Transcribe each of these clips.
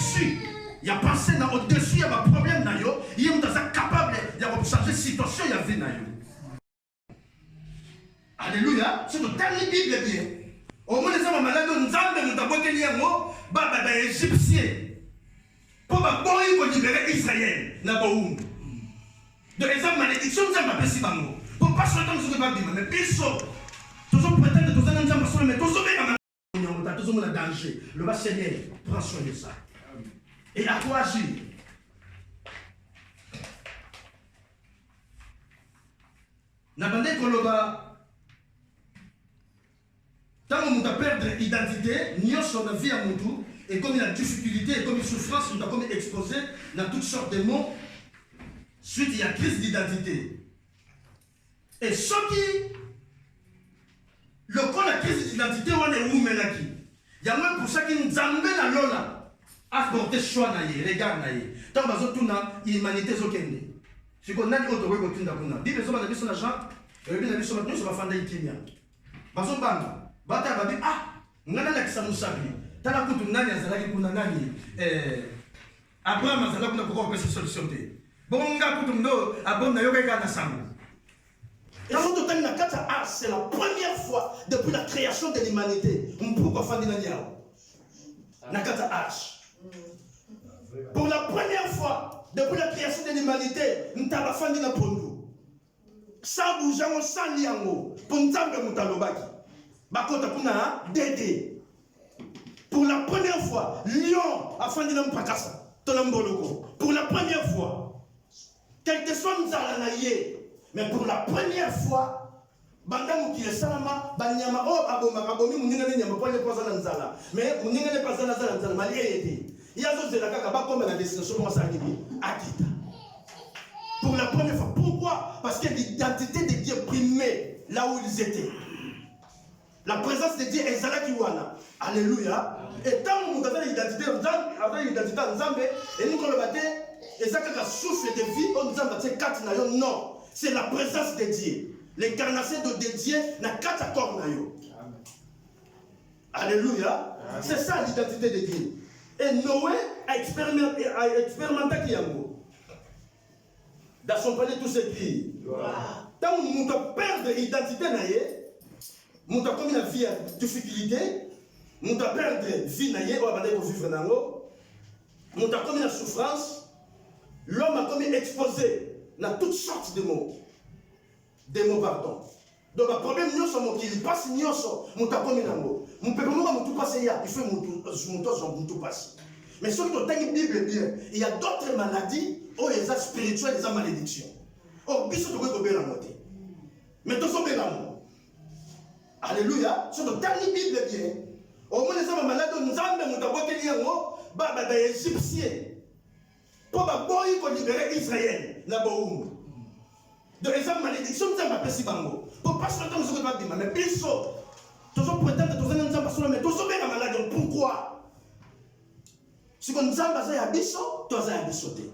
au-dessus. Il y a pensé au-dessus, il y a un problème. Il y a capable de changer la situation. Il y a vie. Alléluia. C'est le dernier Bible bien. Au moins, les hommes malades, nous avons des Égyptiens. Pour libérer Israël. De les hommes malédictions, nous avons appelé Bango. Pour pas souhaiter nous pas bien. Mais ils sont toujours prétendent que nous avons besoin mais toujours dans danger. Le bas Seigneur prend soin de ça. Et à quoi agir? N'abandonnez que le bas. Tant qu'on a perdu l'identité, nous sommes dans la vie à mon tour. Et comme il y a difficulté, et comme il y a souffrance, nous avons exposé dans toutes sortes de mots. Suite, il y a crise d'identité. Et ce qui, le cas de la crise d'identité, on est où maintenant? Il y a même pour ça qui nous amène à l'ola, à porter choix, regard. Tant que nous avons l'humanité, si on a dit autre chose, on a dit, Bible, on a dit sur l'argent, et on a dit sur la nous, on va faire des Kenya. Parce que bata babi on a la kisa musabi. Tala kutu nani azalaki kuna nani Abraham azalaki kuna pourquoi penser solution té. Bon nga kutu ndo Abraham na yoka na sango. Et avant de terminer la c'est la première fois depuis la création de l'humanité. Pourquoi faire des Nakata H. Pour la première fois depuis la création de l'humanité, nous avons fait des pondu. Sans bouger, sans liango, pour nous avons mutalobaki. Bakota kuna Dédé. Pour la première fois, Lyon a fait des pakasa. Pour la première fois, quel que soit nous allons mais pour la première fois, Bandamu qui est salama, Banyama, oh, Abomi, Mouningane, Nyama, pas les poisons dans Zala. Mais Mouningane n'est pas dans Zala, Mali est. Il y a d'autres de la Kaka, comme la destination, comment ça arrive à Kita. Pour la première fois. Pourquoi? Parce que l'identité de Dieu primait là où ils étaient. La présence de Dieu est Zala Kiwana. Alléluia. Et tant que nous avons l'identité en Zambé, et nous, quand le bâté, et ça, quand souffle de vie, on nous a battu 4 nations. Non. C'est la présence de Dieu. L'incarnation de Dieu n'a qu'à t'accorder. Alléluia. C'est ça l'identité de Dieu. Et Noé a expérimenté Kiyango. Dans son palais, tout s'écrit. Tant que nous avons perdu l'identité, nous avons commis la vie à difficulté, nous avons perdu la vie, nous avons vivre dans l'eau, nous avons commis la souffrance, l'homme a commis exposé dans toutes sortes de mots. Des mots, pardon. Donc, le problème, nous sommes qui passe, nous sommes, nous avons commis dans l'eau. Nous pouvons tout passer, il faut tout passer. Mais sur le temps Bible, il y a d'autres maladies, où il y a spirituelles, des malédictions. Oh, bisous, tu peux bien la montée. Mais tu peux bien la montée. Alléluia. Sur le dernier Bible, bien. Au moins, les hommes malades, nous avons des Égyptiens. Pour libérer Israël. De les hommes malédictions, nous avons appelé si bango. Pour pas se faire nous avons dit, mais ils sont toujours prétendent que nous avons pas mais tous bien malades. Pourquoi? Si nous avons basé à Bisso, nous avons bissoté.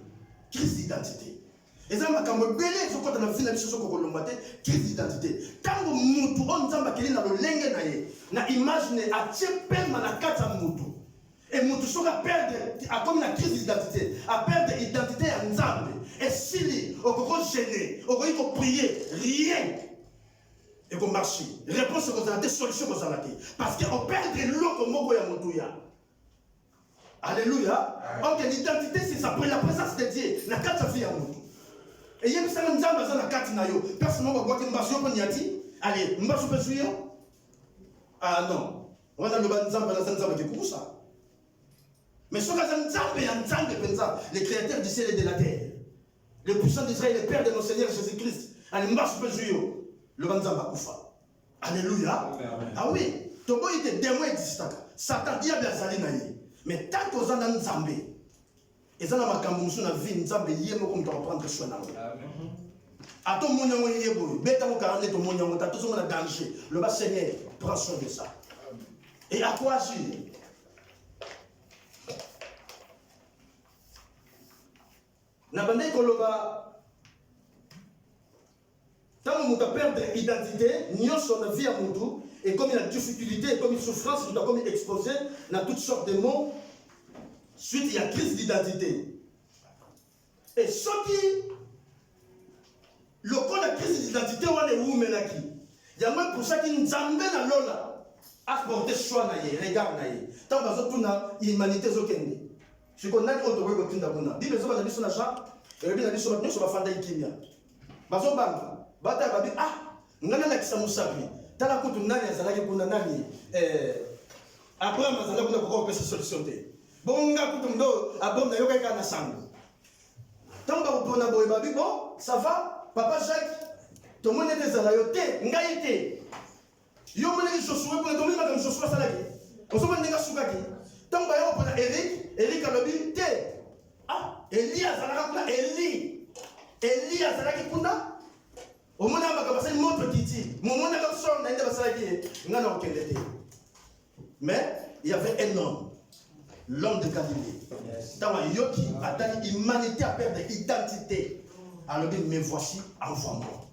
Crise d'identité. Les hommes qui ont belé, ils sont quand on a fini la mission sur le matin, crise d'identité. Quand nous avons dit, nous avons lengue na imagine à Tchepel Manakata Moutou. Et Moutou sera perdre, à comme la crise d'identité, à perdre l'identité en Nzambe. Et si on peut gêner, on peut prier, rien. Et qu'on marche. Réponse aux des solutions aux alatés. Parce qu'on perd l'eau comme Mogoya Moutouya. Alléluia. Donc l'identité, c'est ça, la présence de Dieu. La carte vie à Moutou. Et il y a une personne dans la carte nayo. Personne ne va voir une bâche qu'on y a dit. Allez, une bâche peut suivre. Ah non. On va dans le bas Nzamba, dans Nzamba qui est pour ça. Mais ce que les créateurs du ciel et de la terre, le puissant d'Israël, le Père de notre Seigneur Jésus-Christ, allez, marche peu jouer le Banzamba Koufa. Alléluia. Ah oui, Togo était démon existant. Satan diable a salé naïe. Mais tant qu'on a un Zambé, et ça n'a pas qu'un na vie, Nzambé yémo comme tu reprendre soin d'eux. À ton mounion yébo, bête à mon carnet, ton mounion, t'as toujours un danger. Le bas Seigneur prend soin de ça. Et à quoi agir? N'abandonnez Koloba. Tant que nous avons perdu l'identité, nous sommes dans la vie à Moutou, et comme il y a difficulté, et comme il y a souffrance, nous avons exposé dans toutes sortes de mots. Suite, il y a crise d'identité. Et ce qui, le code de crise d'identité, on est où menaki. Il y a même pour ça qui nous amène à l'ola, à porter choix naïe, regard naïe. Tant que nous avons l'humanité zokende. Je connais autre chose que nous avons. Dis les hommes dans la chambre, et bien dans la chambre, fanda ikimia. Bazo banga, bata babi ngana la kisa musabi. Tala kutu nani azalaki kuna nani Abraham azalaki kuna ko pesa solution te. Bonga kutu ndo abom na yoka kana sango. Tant que vous prenez un babi, bon, ça va, papa Jacques, tout le monde est des alayotés, ngaïté. Yo mone ki Josué pour tomber comme Josué salaki. On se met nga soukaki. Tant que vous prenez Eric a lobi té. Eli azalaka kuna Eli azalaki kuna. Au monde ba ka une montre kiti. Mon monde ka sort na ndeba salaki nga na okende té. Mais il y avait un homme, l'homme de Galilée. Dans la yoki, attend l'humanité à perdre l'identité. Alors dit, mais voici, envoie-moi.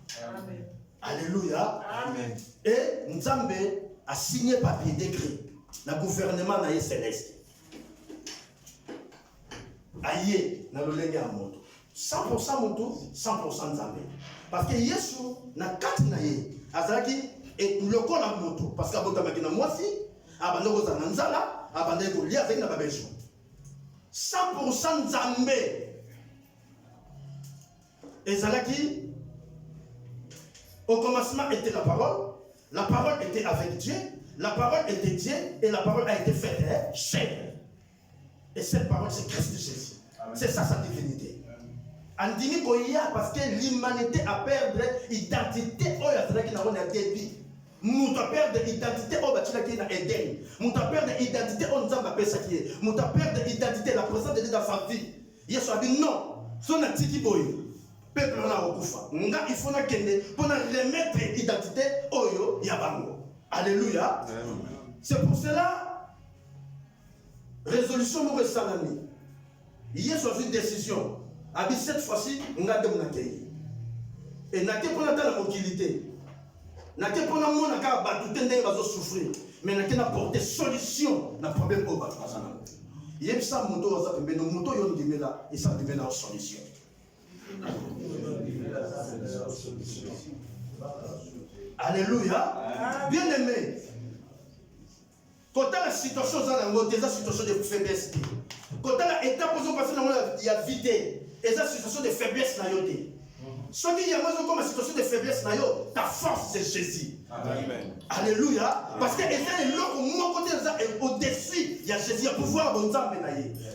Alléluia. Amen. Et Nzambe a signé papier décret. Le gouvernement na céleste. Aïe, na l'olenge à moto. 100% moto, 100% Nzambe. Parce que Yesu na kati na ye. Azaki et le col à moto. Parce que abota makina mwasi, abandon aux ananzala, abandon ko lia avec na babesho. 100% Nzambe. Et Zalaki, au commencement était la parole était avec Dieu, la parole était Dieu, et la parole a été faite chair. Et cette parole, c'est Christ Jésus. C'est ça sa divinité. Andimi koya parce que l'humanité a perdu l'identité. Oh, ya Zalaki na on débit. Nous avons perdu l'identité. Oh, bah tu l'as qui na Eden. Nous avons perdu l'identité. On nous a pas ça qui est. Nous avons perdu l'identité, la présence de Dieu dans sa vie. Yesu a dit non. Son atiki boy. Peuple na okufa. Nga il faut na kende pour na remettre l'identité oyo ya bango. Alléluia. C'est pour cela résolution mo salami. Yesu a fait une décision. A dit cette fois-ci nga dem na kei. Et na ke pour na la mobilité. Na ke pour na mona ka batu tende bazo souffrir. Mais na ke na porter solution na problème au batu bazana. Yeb sa moto waza pembe no moto yo ndimela et ça ndimela solution. Alléluia. Bien aimé. Quand la situation est une situation de faiblesse. Quand la étape où on passe dans la vie, et la situation de faiblesse. Ce qui est comme une situation de faiblesse, ta force c'est Jésus. Amen. Alléluia. Parce que c'est au-dessus, il y a Jésus, il y a pouvoir de Nzambe,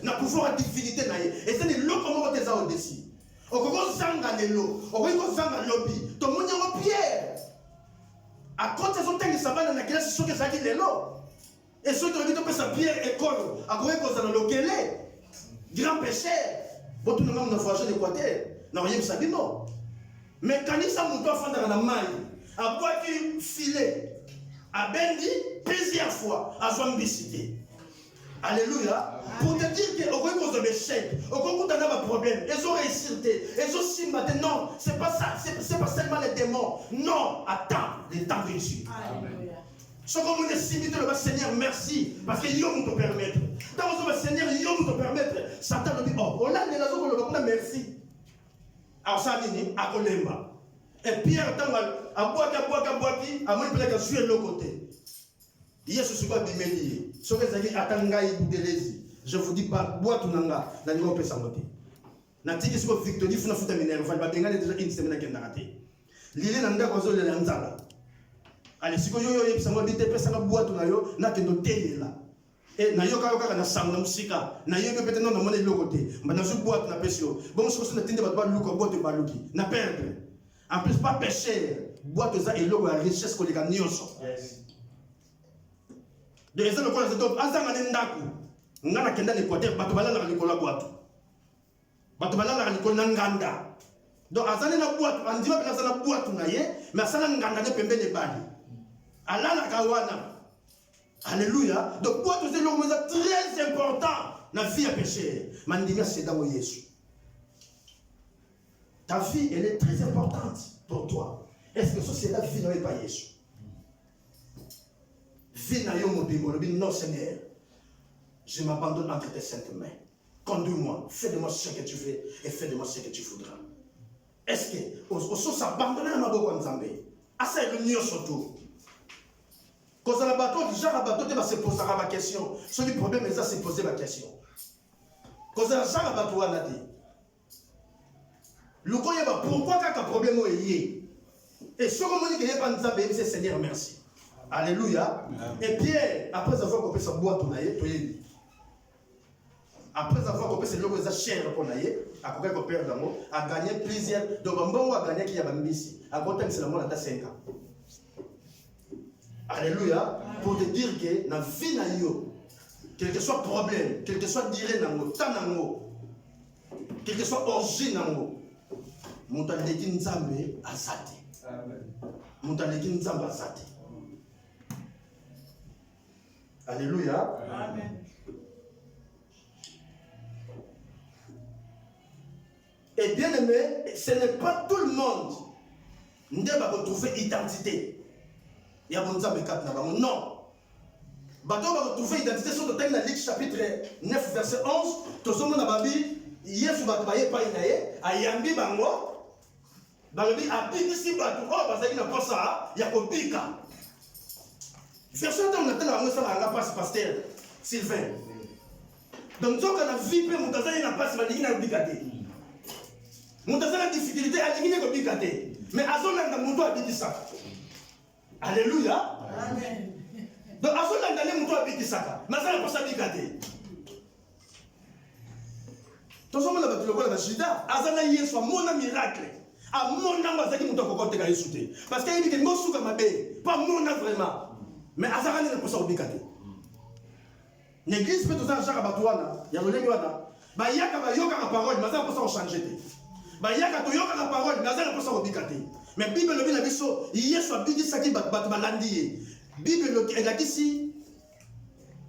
il y a pouvoir de divinité. Et c'est le comment au-dessus. Okoko zanga lelo, okoko zanga lobi, to munya mo Pierre. A côté zo tengi sabana na kila sisoko zaki lelo. Et ceux qui ont pesa Pierre et Colo, a kowe ko zana lokele. Grand péché. Botu na ngam na voyage d'Équateur. Na rien sabi non. Mais kanisa muto afanda na mai, a boaki filet. A bendi plusieurs fois, a zombicité. Alléluia. Pour te dire que au cause de l'échec, au cause d'un problème, ils ont réussi, ils ont si maintenant, non, c'est pas ça, c'est pas seulement les démons. Non, attends, le temps est ici. Ce qu'on me dit, le Seigneur, merci, parce que Yom te permettre. Dans le Seigneur, Yom te permettre. Satan te dit, oh, là, les raisons qu'on a merci. Alors ça, il à Kolemba. Et Pierre, à boire, à moi, il peut être sur l'autre côté. Yesu suba bimeli. Soke zaki atanga ibudelezi. Je vous dis pas boîte nanga na ngo pesa moté. Na tiki siko victoire funa futa minere fa babenga déjà une semaine kenda raté. Lili nanga kozo le nzala. Ale siko yo yebisa ngo bite pesa na boîte na yo na kendo telela. Et na yo ka na sanga musika. Na yo peut-être non na mona le côté. Mbana su boîte na pesio. Bon siko na tinde ba luko boîte ba luki. Na perdre. En plus pas péché. Boîte za eloko ya richesse ko leka nyonso. Yes. De raison le donc azanga ndaku ngana kenda ni côté bato balala ni kola boîte bato balala ni kola nganda donc azana na boîte andima pela sana boîte na ye mais sana nganda ne pembele bali alala kawana. Alléluia. Donc boîte c'est le très important na vie à péché mandimia c'est dans Yesu. Ta vie elle est très importante pour toi. Est-ce que c'est la vie n'est pas Yesu? Non, Seigneur, je m'abandonne entre tes saintes mains. conduis-moi, fais de moi ce que tu fais et fais de moi ce que tu voudras. Est-ce que on s'abandonne à ma boca Nzambe? Assez le mieux surtout. Quand on a bateau, déjà la bateau, tu vas se poser ma question. Ce qui problème est ça, c'est poser ma question. Quand on a déjà la bateau, on a dit. Le quoi, pourquoi tu as un problème au yé? Et ce qu'on dit qu'il n'y a pas Nzambe, c'est Seigneur, merci. Alléluia. Et Pierre, après avoir coupé sa boîte, on a dit. Après avoir coupé ses logos chers pour naïe, à couper qu'on perd d'amour, a gagné plusieurs. Donc, on a gagné qui a gagné ici. À côté, c'est la mort à 5 ans. Alléluia. Pour te dire que dans la vie, quel que soit problème, quel que soit diré dans le temps, quel que soit origine dans le mon temps de Nzambe a zate. Mon temps de Nzambe a zate. Alléluia. Amen. Et bien aimé, ce n'est pas tout le monde qui va retrouver identité. Il y a bon Nzambe 4 là-bas. Non. Bateau va retrouver identité sur le thème de Luc chapitre 9 verset 11. Tout le monde a dit, Yesu va travailler par inaye, ayambi bango, bango abiki si bateau, oh parce qu'il n'a pas ça, il y a kobika. Verset on a tellement ça la passe pasteur Sylvain. Donc quand on a vipé mon tazan il n'a pas ça, il n'a obligé. Mon tazan a difficulté à dire qu'il n'a obligé. Mais à son âme mon doigt dit ça. Alléluia. Amen. Donc, à ce moment-là, mon toit habite ça. Mais ça n'a pas sa bigade. Tout ça, on a dit que Jida, Azana hier soit mon miracle. À mon âme, Azaki mon toit côté gagne sauter. Parce qu'il dit que mon souka m'a bé, pas mon âme vraiment. Mais Azana n'est pas sa bigade. L'église peut tout ça chaque abatouana. Il y a le léguana. Bah yaka ba yoka la parole, mais ça n'a pas sa changer. Bah yaka to yoka la parole, mais ça n'a pas sa bigade. Mais Bible le bien biso, hier soit bigi saki bat balandi. Bible elle a dit ici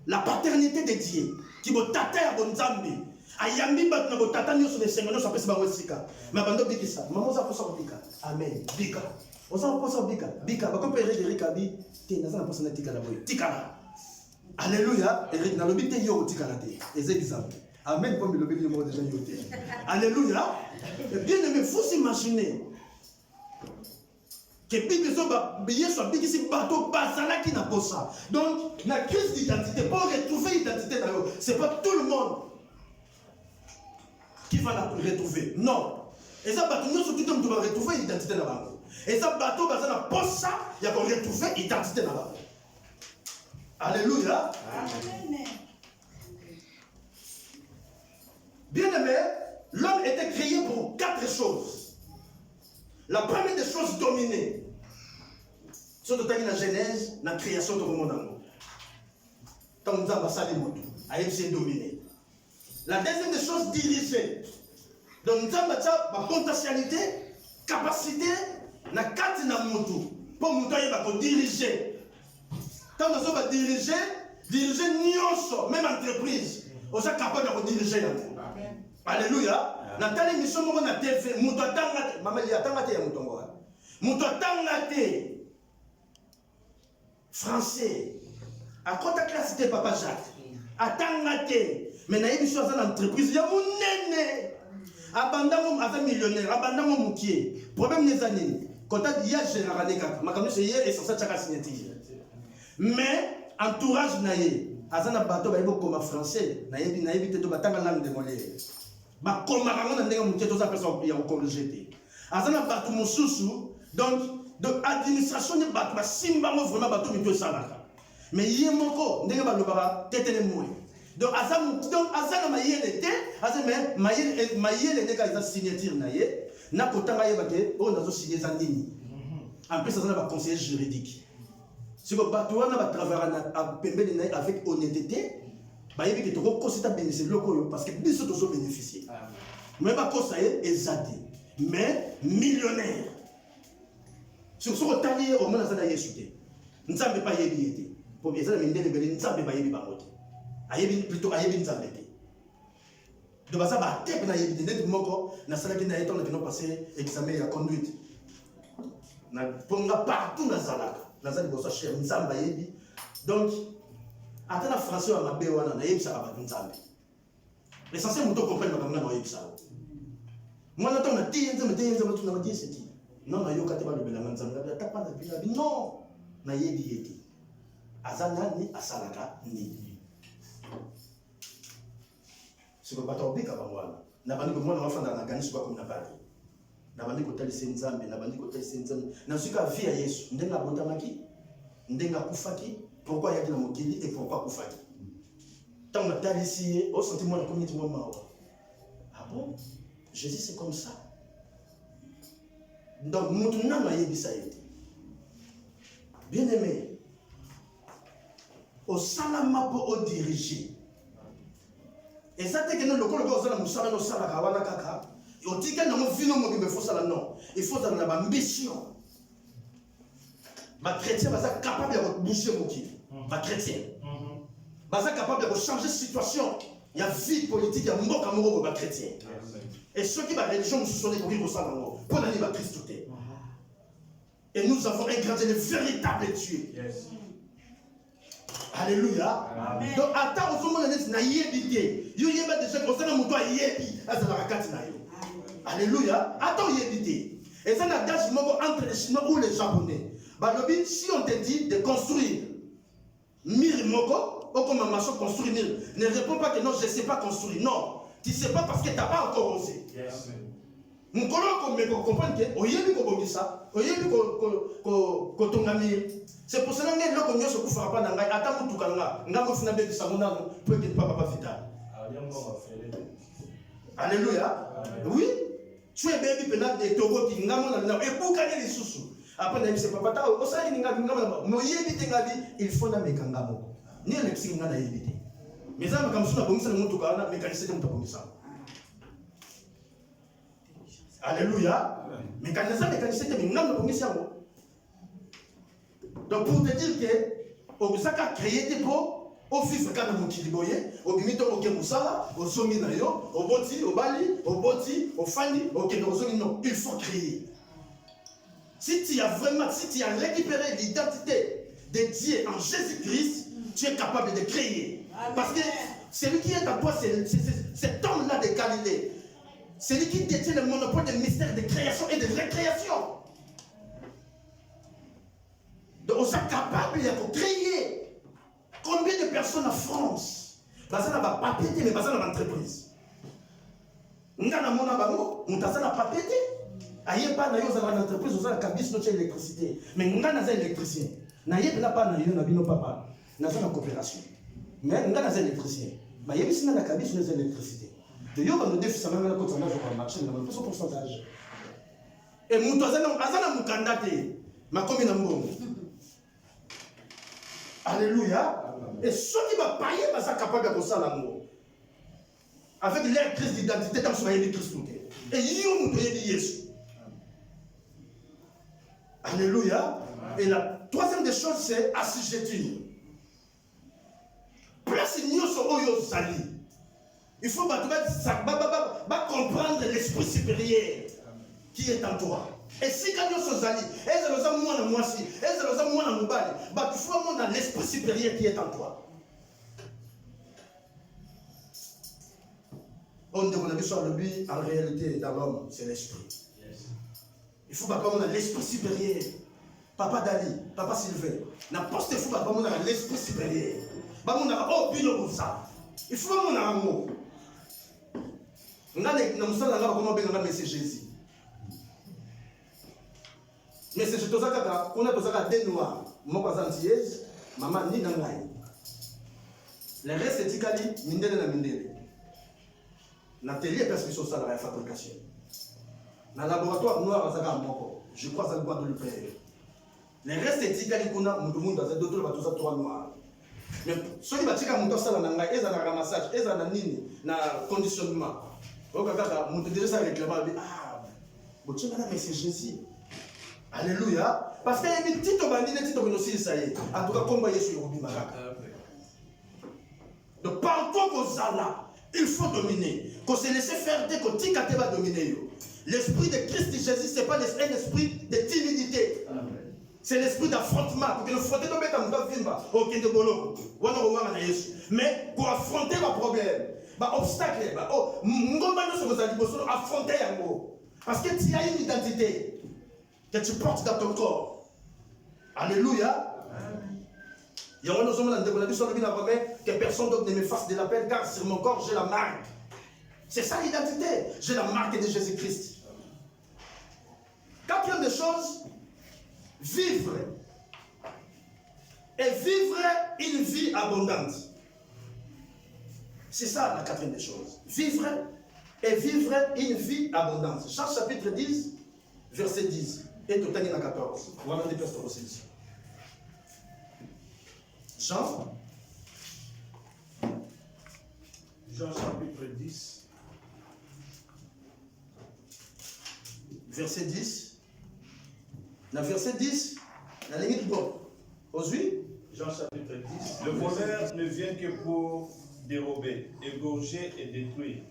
la paternité de Dieu qui va tata ya bonzambe. Ayambi bat na botata nyo sur les semaines ça peut se bawesika. Mais bando bigi ça. Maman ça peut ça bika. Amen. Bika. On s'en peut ça bika. Bika ba comme Eric Rikabi, té na ça na personne tika la boy. Tikala. Alléluia. Eric na lobi té yo tikala té. Ezé exemple. Amen comme le lobi yo déjà yo té. Alléluia. Bien aimé, faut s'imaginer que Bible soit bigisi bateau basala qui n'a pas ça. Donc la crise d'identité pour retrouver l'identité c'est pas tout le monde qui va la retrouver. Non. Et ça bateau nous surtout comme tu vas retrouver l'identité là-bas. Et ça bateau basala pas ça, il y a pour retrouver l'identité là-bas. Alléluia. Amen. Bien aimé, l'homme était créé pour 4 choses. La première des choses dominées, c'est la Genèse, la création de monde. Tant que nous avons ça, c'est dominé. La deuxième des choses dirigée. Donc nous avons la potentialité, capacité, la carte de monde pour nous diriger. Tant que nous avons diriger même entreprise, on est capable de diriger. Alléluia. Nathalie mission mo na TV muto atanga mama li atanga te ya mutongo muto atanga te français à côté classe de papa Jacques atanga te mais na émission za entreprise ya munene abandamo asa millionnaire abandamo mukie problème les années quand il y a général kaka makambo c'est hier et ça chaka signature mais entourage na ye azana bato ba yebo comme français na yebi te to batanga langue de Molière. Ba komaka ngona ndenge muketo za pesa ya corriger te azana bato mususu donc administration ne bato ba simba mo vraiment bato mito salaka mais yemoko ndenge ba lobaka tetele moy donc azana mayele te azana mayele ndeka za signature na ye na kotanga ye bate o nazo signer za ndini en plus azana ba conseiller juridique si ko bato wana ba travailler na pembeni na avec honnêteté. Bayebi que tu reconstate bénéficier loko parce que biso tozo bénéficier. Mais ba kosa ye ezate mais millionnaire. Sur ce retalier au moins ça yesu te. Nzambe pa yebi ete. Pour bien ça mindele beli nzambe ba yebi bangote. Ayebi plutôt ayebi nzambe te. Donc ça ba tep na yebi te moko na sala ki na eto na kino passer examen ya conduite. Na ponga partout na zalaka. Na zali bosa cher nzambe yebi. Donc attends la français à ma béwana na yebisa ba nzambe. L'essentiel, c'est que vous comprenez que ça. Moi, je dis que c'est qui. Non, je dis que c'est non. Na yebi yeti azana ni asalaka ni siko batobika bangwana na bandi ko mwana wafanda na kanisa kwa kumna pale na bandi ko tali senzambe na bandi ko tali senzambe na sika via Yesu ndenga bontamaki ndenga kufaki pourquoi yaki na mokili et pourquoi kufaki tant na tali ici au sentiment de communauté moi ah bon Jésus c'est comme ça donc mutu na ma yebi ça yeti bien aimé au salama pour diriger et ça c'est que nous le collègue au salama nous salama kawana kaka au tika na mo vino mo be faut ça non il faut dans la ambition ma chrétien va être capable de bouger mon qui ma chrétien va être capable de changer situation il y a vie politique il y a mboka amoureux ma chrétien et ceux qui va religion nous sont pour vivre ça non pour la va Christ tout est. Et nous avons ingratté le véritable Dieu. Yes. Alléluia. Amen. Donc, attends, au moment où on a yébité, il y a déjà comme ça, on a yébi, alléluia. Attends, yébité. Et ça, n'a pas entre les Chinois ou les Japonais. Si on te dit de construire mire moko, ou comme un maçon construire mire, ne réponds pas que non, je ne sais pas construire. Non, tu ne sais pas parce que tu n'as pas encore osé. Yes. Mon collègue comprend que oyebi ko bongisa oyebi ko tongami c'est pour cela que loko nyoso kufara pa na ngai ata mutuka nga ngamo fina be bisamona pour que papa vital alléluia oui tu es baby pena de togo ki ngamo na e buka ni lisusu après na c'est papa ta o sali ngamo ngamo mo yebi te ngabi il faut na mekanga moko ni le singa na yebi te mais ça comme ça bongisa mutuka na mécanicien mutuka bongisa. Alléluia. Mais quand ça mécanicien mais non le donc pour te dire que au saka créer des pots au vivre quand mon kiliboye au bimito au kemusala au somi na yo au boti au bali au boti au fani au kedozomi non il faut créer. Si tu as récupéré l'identité de Dieu en Jésus-Christ, tu es capable de créer. Amen. Parce que celui qui est en toi c'est cet homme là de Galilée. C'est lui qui détient le monopole des mystères de création et de récréation. Donc on est capable de créer. Combien de personnes en France, ça n'a pas pété, mais ça n'a pas entreprise. On a pas pété. Aïe pas une entreprise, on a une électricité. Mais on a un électricien. On a pas un papa. On a une coopération. Mais on a un électricien. Mais il y a une électricité. De yoga nous défie ça même quand on a joué marché dans le pourcentage. Et mon azana mukandate ma commune mbongo. Alléluia. Et ceux qui va payer va être capable de ça l'amour. Avec leur crise d'identité dans son Christ. Et ils ont dit Jésus. Alléluia. Et la troisième des choses c'est assujettir. Place nyoso oyo zali. Il faut comprendre l'esprit supérieur qui est en toi. Et si quand nous sommes allés, il faut l'esprit supérieur qui est en toi. On demande sur le but, en réalité, dans l'homme, c'est l'esprit. Il faut comprendre l'esprit supérieur. Papa Dali, Papa Sylvain, n'importe fou, l'esprit supérieur. Il faut mon amour. Mais Jésus. Mais c'est tout ça qu'on a besoin de noirs. Mon cousin Thiès, maman ni nangai. Le reste c'est Tikali, mindele na mindele. L'atelier parce que c'est ça la fabrication. Dans le laboratoire noir à Zaga Moko, je crois que ça doit le faire. Le reste c'est Tikali qu'on a, tout le monde a d'autres va tout ça trois noirs. Mais ceux qui battent comme ça na nangai, ils ont un ramassage, ils ont un nini, na conditionnement. Oh kaka, mon déjà ça réclame ah, bon tu mais c'est Jésus. Alléluia. Parce qu'il y a une petite bandine, une petite aussi ça y est. En tout cas, comme Jésus Robi Maraka. Donc partout aux Allah, il faut dominer. Qu'on se laisse faire dès qu'on tika te va dominer. L'esprit de Christ Jésus, c'est pas un esprit de timidité. C'est l'esprit d'affrontement. Pour que le fronter de Beta Mouta Fimba, au Kende Bolo, mais pour affronter le problème. obstacle, affronter parce que tu as une identité que tu portes dans ton corps. Alléluia. Il y a que personne d'autre ne me fasse de la peine car sur mon corps j'ai la marque. C'est ça l'identité. J'ai la marque de Jésus-Christ. Quatrième des choses, vivre. Et vivre une vie abondante. C'est ça la quatrième des choses. Vivre et vivre une vie abondante. Jean chapitre 10, verset 10. Et tout à 14. Voilà des personnes aussi. Jean chapitre 10. Verset 10. La verset 10, la limite bon. Aujourd'hui, Jean chapitre 10. Le voleur ne vient que pour dérober, égorger et détruire.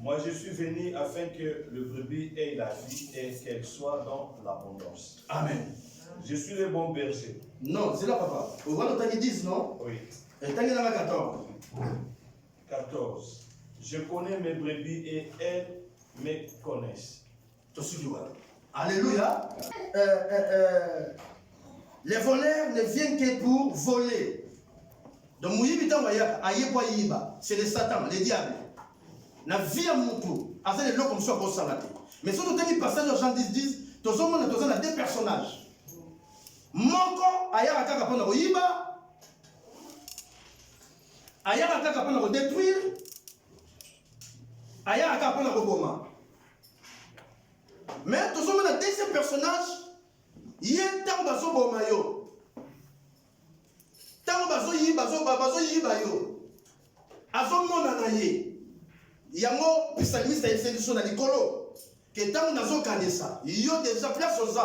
Moi, je suis venu afin que le brebis ait la vie et qu'elle soit dans l'abondance. Amen. Je suis le bon berger. Non, c'est là, papa. Au voit le 10, non? Oui. Et t'as 14. 14. Je connais mes brebis et elles me connaissent. Alléluia. Les voleurs ne viennent que pour voler. Donc, c'est le Satan, le diable. La vie à mon tour, c'est le lot comme ça pour s'arrêter. Mais si on a mis passage dans Jean 10, tu as deux personnages. Moko, ayara kaka pona koyiba, ayara kaka pona ko détruire, ayara kaka pona ko boma. Mais tu as un deuxième personnage, il y a un temps bazo boma yo. Tant bazo yiba yo. Azo mona na ye. Yango psalmiste a essayé de son alikolo. Que tant nazo kanisa, yo déjà place aux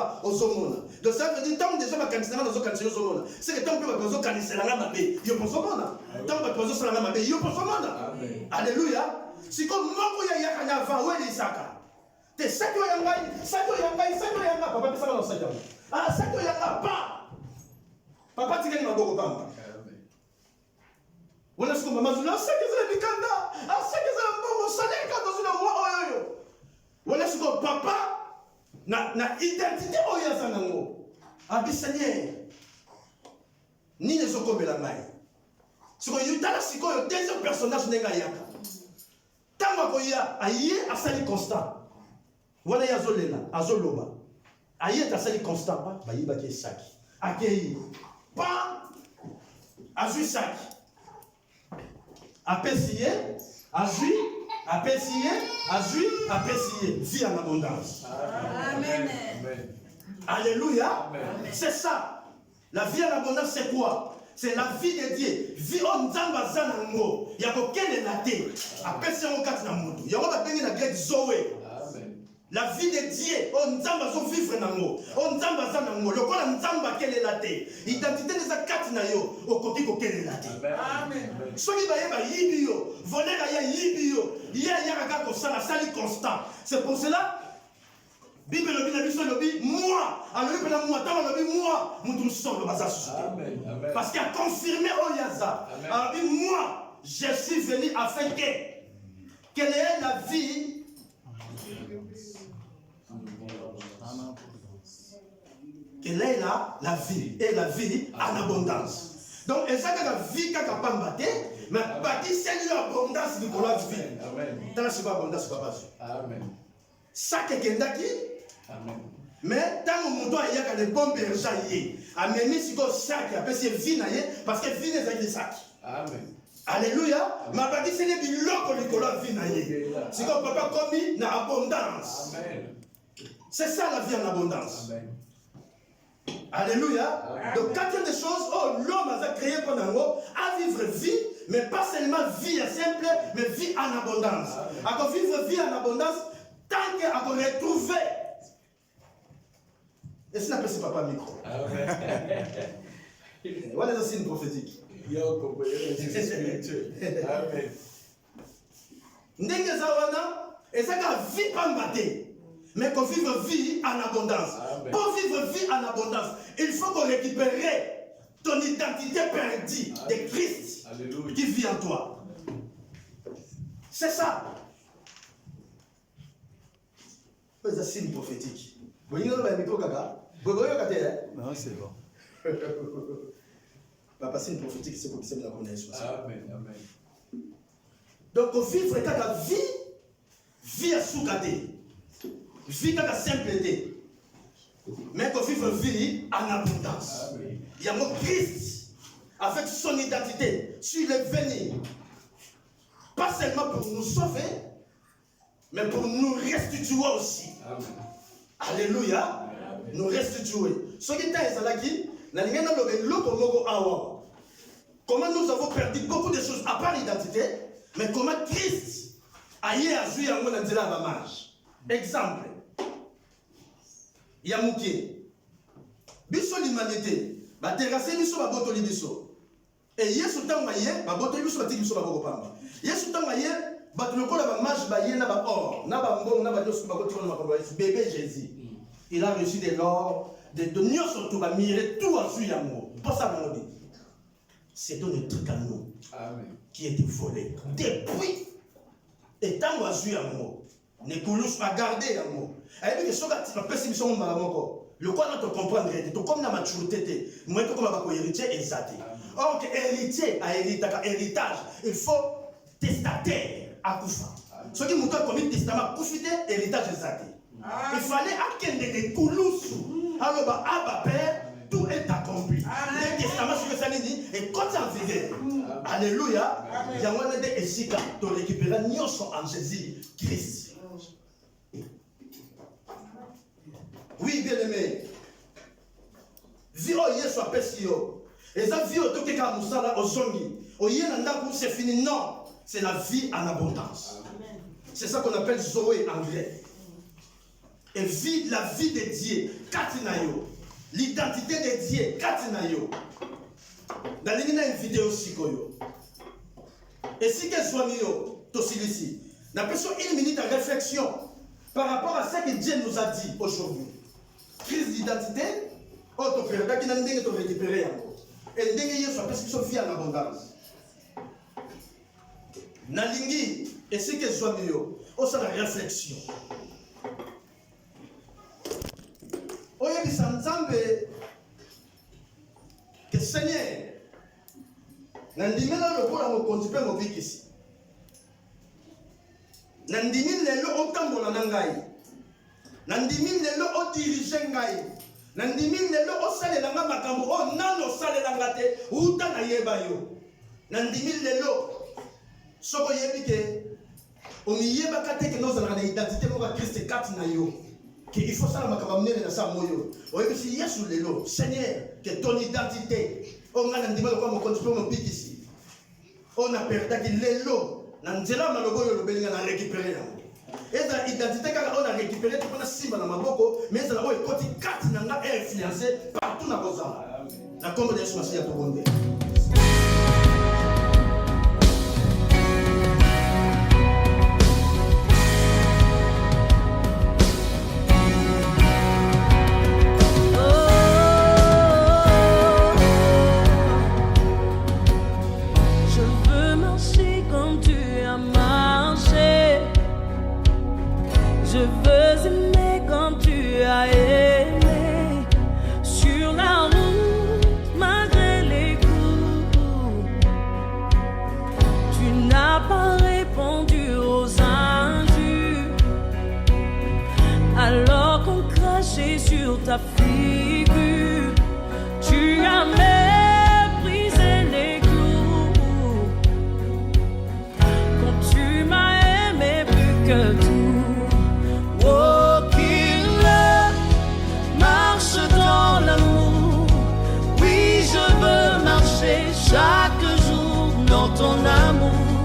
hommes. Donc ça veut dire tant déjà ma kanisa nazo kanisa aux hommes. C'est que tant que bazo kanisa la mabe, yo pense mona. Tant que bazo sala mabe, yo pense mona. Alléluia. Si comme moko ya yakanya va we lisaka. Te sato yangai, papa pesa na sato. Ah sato yanga pa. Papa tika ni maboko pamba. Wala siku mama zula sekeza bikanda. Ah sekeza mbongo saleka dozula mwa oyoyo. Voilà ce que papa na identité oyaza nango abisanye ni les okomela mai ce que yutala siko yo deuxième personnage nenga yaka tamba koya aye asali constant voilà yazolela azoloba aye asali constant ba bayiba ke saki akei pa azui saki apesiye azui apprécier, vie en abondance. Amen. Alléluia. C'est ça. La vie en abondance, c'est quoi? C'est la vie de Dieu. Vie en Nzamba Zanango. Il y a aucun laté. Apprécier mon kat na mutu. Il y a aucun béni na grec Zoé. La vie de Dieu, on Nzamba zo vivre nango. On Nzamba Zanango. Le quoi Nzamba quel est laté? Identité des akati na yo. Au côté quel est laté. Amen. Soki ba yeba yibio. Voler ya yibio. Constant. C'est pour cela, Bible moi, alors moi, parce qu'il a confirmé Oyaza. Alors moi, je suis venu afin quelle est la vie quelle est la vie et la vie en abondance. Donc, et ça, la vie, quand on va mais bâti, c'est l'abondance de la vie. Amen. Dans la abondance, amen. Ça, c'est qui? Amen. Mais tant que mon doigt y a des bons bergers, amen, si vous sac, après c'est vie, parce que vie n'est pas des sacs. Amen. Alléluia. Ma bâti, c'est les bilans que la vie n'a. Si vous papa commis, n'a abondance. Amen. C'est ça la vie en abondance. Amen. Alléluia. Amen. Donc, quatrième des choses, l'homme a créé pendant à vivre vie, mais pas seulement vie simple, mais vie en abondance. À vivre vie en abondance, tant qu'à retrouver. Et c'est n'a pas papa micro. Voilà les signes prophétiques. Amen. Ndenge zawana, et ça qu'a vie pas maté. Mais qu'on vive vie en abondance. Amen. Pour vivre vie en abondance, il faut qu'on récupère ton identité perdue de Christ. Alléluia. Qui vit en toi. C'est ça. C'est un signe prophétique. Vous voyez, Non, c'est bon. Papa, c'est une prophétique, c'est pour que ça me la connaisse. Amen, amen. Donc, vivre quand la vie à sous-cadé, vie quand la simpleté, mais qu'on vive vie en abondance. Amen. Il y a mon Christ avec son identité sur le venir. Pas seulement pour nous sauver, mais pour nous restituer aussi. Amen. Alléluia. Amen. Nous restituer. Ce qui est salaki, comment nous avons perdu beaucoup de choses à part l'identité, mais comment Christ a joué à mon marche. Exemple. Yamouké. Biso l'humanité. Ba terrasser biso ba botoli biso. Et yesu tanga ye ba botoli biso ba tiki biso ba bokopamba. Yesu tanga ye ba tulokola ba marche ba ye na ba or, na ba mbong na ba nyosu ba botoli na ba bébé Jésus. Il a reçu de l'or, de nyoso to ba mire tout à su yango. Pour ça on dit. C'est un truc à nous. Amen. Qui était volé depuis étant oisu yango. Ne koulous pas garder yango. Et puis, ce que tu as perçu, c'est le quoi tu comprends, tu comme la maturité, moi, tu comme la héritier exact. Or, héritier à héritage, il faut testataire à Koufa. Ce qui m'a commis testament, Koufité, héritage exact. Il fallait attendre des koulous. Alors, Abba Père, tout est accompli. Le testament, ce que ça dit, est quand en vigueur. Alléluia. Il y a un des Essika, tu récupérer Nyoson en Jésus-Christ. Oui, bien aimé. Vie au yé soit pesio. Et ça vie au toke kamusala au zongi. Au yé nanda c'est fini. Non, c'est la vie en abondance. C'est ça qu'on appelle Zoé en grec. Et vie, la vie de Dieu, Katinayo. L'identité de Dieu, Katinayo. Dans il y a une vidéo aussi. Et si qu'elle soit mieux, ici, n'a pas une minute de réflexion par rapport à ce que Dieu nous a dit aujourd'hui. Crise d'identité, autopéré, qui n'a pas été récupéré. Et il y a parce qu'ils sont vie en abondance. Nalingi, et si qu'elle soit mieux, on s'en a réflexion. On y a dit ensemble que Seigneur, Nandimela le pour la conduire mon vie ici. Nandimil le autant de la nangai. Nandimil le au dirigeant ngai. Nandimil le au salé la makambo o nano salé la ngate uta na yebayo. Nandimil le soko yebike o mi yeba kate que nous avons identité mo Christ kat na yo. Que il faut ça la makambo na sa moyo. O yebi si Yesu le lo Seigneur que ton identité on a ndimela kwa mo conduire mon pic ici. On a perdu le lo nanzela malobo yo lo belinga na récupérer. Et dans l'identité qu'on a récupéré, on a simba dans ma boko, mais ça a été côté 4 n'a influencé partout dans vos âmes. La combe de Jésus à tout le monde. Je veux aimer comme tu as aimé sur la route malgré les coups. Tu n'as pas répondu aux injures alors qu'on crachait sur ta figure. Tu as méprisé les clous quand tu m'as aimé plus que tout. Chaque jour dans ton amour,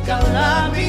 car la vie